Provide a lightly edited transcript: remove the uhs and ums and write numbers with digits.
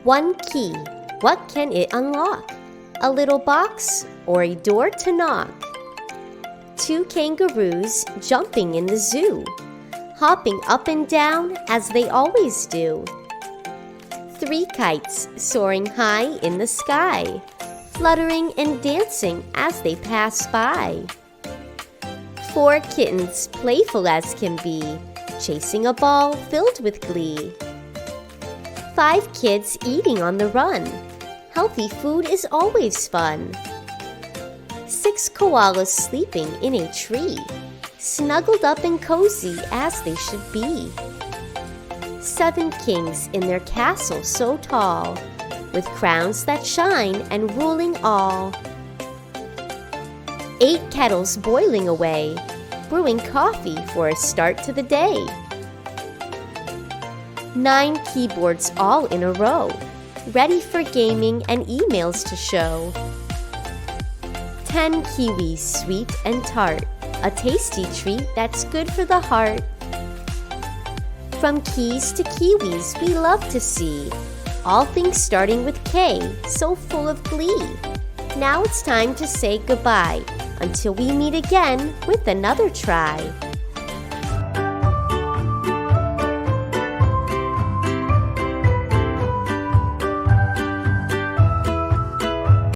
One key, what can it unlock? A little box or a door to knock? Two kangaroos jumping in the zoo, hopping up and down as they always do. Three kites soaring high in the sky, fluttering and dancing as they pass by. Four kittens playful as can be, chasing a ball filled with glee. Five kids eating on the run. Healthy food is always fun. Six koalas sleeping in a tree, snuggled up and cozy as they should be. Seven kings in their castle so tall, with crowns that shine and ruling all. Eight kettles boiling away, brewing coffee for a start to the day. Nine keyboards all in a row, ready for gaming and emails to show. 10 kiwis sweet and tart, a tasty treat that's good for the heart. From keys to kiwis we love to see, all things starting with K, so full of glee. Now it's time to say goodbye, until we meet again with another try.